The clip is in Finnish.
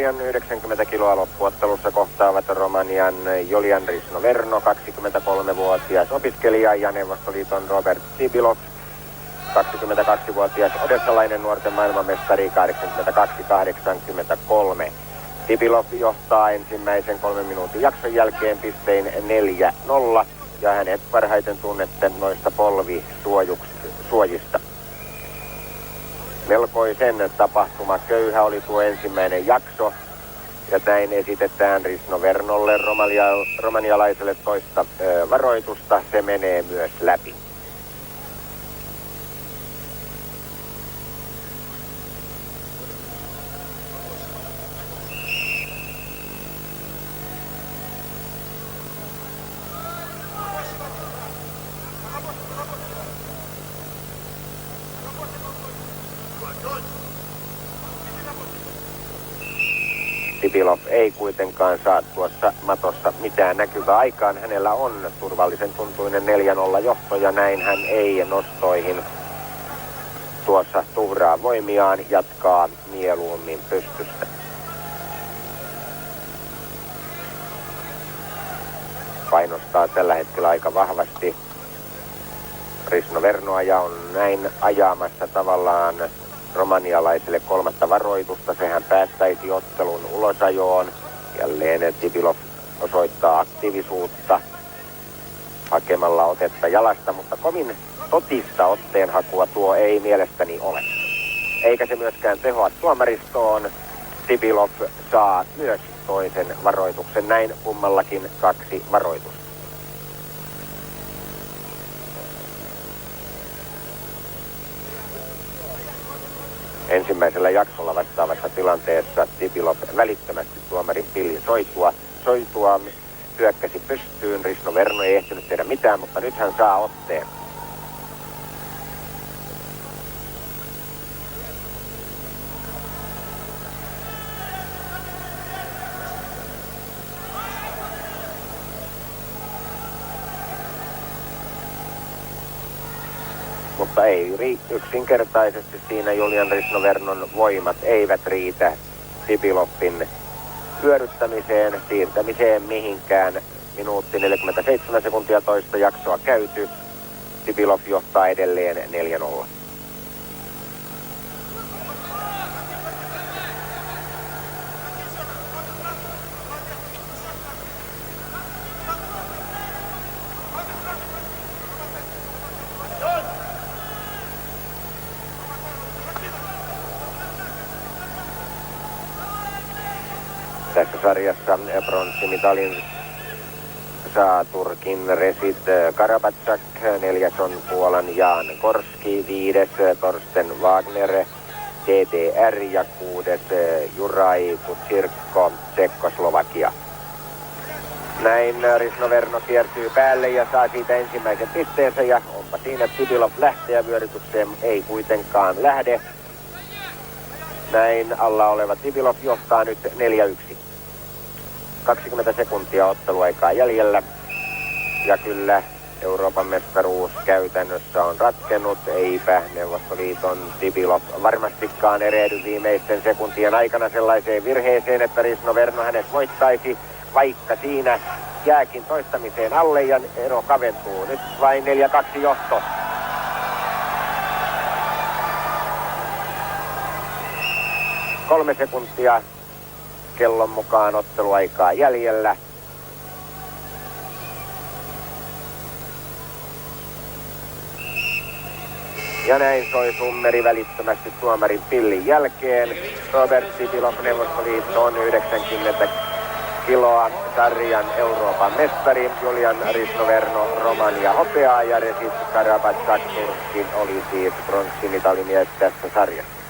sarjan 90 kiloa loppuottelussa kohtaavat Romanian Julian Risno-Verno, 23-vuotias opiskelija, ja Neuvostoliiton Robert Sibilov, 22-vuotias odessalainen nuorten maailmanmestari, 82-83. Sibilov johtaa ensimmäisen 3 minuutin jakson jälkeen pistein 4-0, ja hänet parhaiten tunnette noista polvisuojista. Melkoisen tapahtuma köyhä oli tuo ensimmäinen jakso, ja näin esitetään Risno-Vernolle romanialaiselle toista varoitusta. Se menee myös läpi. Sibilov ei kuitenkaan saa tuossa matossa mitään näkyvää aikaan. Hänellä on turvallisen tuntuinen 4-0 johto, ja näin hän ei nostoihin tuossa tuhraa voimiaan, jatkaa mieluummin pystystä. Painostaa tällä hetkellä aika vahvasti Risno-Vernoa ja on näin ajamassa tavallaan romanialaiselle 3. varoitusta. Sehän päättäisi ottelun ulosajoon. Jälleen Sibilov osoittaa aktiivisuutta hakemalla otetta jalasta, mutta kovin totista otteenhakua tuo ei mielestäni ole. Eikä se myöskään tehoa tuomaristoon. Sibilov saa myös toisen varoituksen, näin kummallakin 2 varoitusta. Ensimmäisellä jaksolla vastaavassa tilanteessa Sibilov välittömästi tuomarin pillin soitua hyökkäsi pystyyn. Risno-Verno ei ehtinyt tehdä mitään, mutta nyt hän saa otteen. Mutta ei yksinkertaisesti siinä Julian Risno-Vernon voimat eivät riitä Sibilovin hyödyttämiseen, siirtämiseen mihinkään. Minuutti 47 sekuntia toista jaksoa käyty. Sibilov johtaa edelleen 4-0. Tässä sarjassa pronssimitalin saa Turkin Resit Karabatsak, 4. on Puolan Jan Korski, 5. Torsten Wagner, DDR ja 6. Juraj Kutsirko, Tsekkoslovakia. Näin Risno-Verno kiertyy päälle ja saa siitä ensimmäisen pisteensä, ja onpa siinä Sibilov lähtee vyörytykseen, ei kuitenkaan lähde. Näin alla oleva Sibilov johtaa nyt 4-1. 20 sekuntia otteluaikaa jäljellä. Ja kyllä Euroopan mestaruus käytännössä on ratkennut. Eipä Neuvostoliiton Sibilov varmastikaan erehdy viimeisten sekuntien aikana sellaiseen virheeseen, että Risno-Verno hänet voittaisi, vaikka siinä jääkin toistamiseen alle ja ero kaventuu. Nyt vain 4-2 johto. Kolme sekuntia kellon mukaan otteluaikaa jäljellä. Ja näin soi summeri välittömästi tuomarin pillin jälkeen. Robert Sibilov, Neuvostoliitto, on 90 kiloa sarjan Euroopan mestari. Julian Risno-Verno, Romania hopeaa, ja Resit Karabatsak Turkki oli siis pronssimitalin mies tässä sarjassa.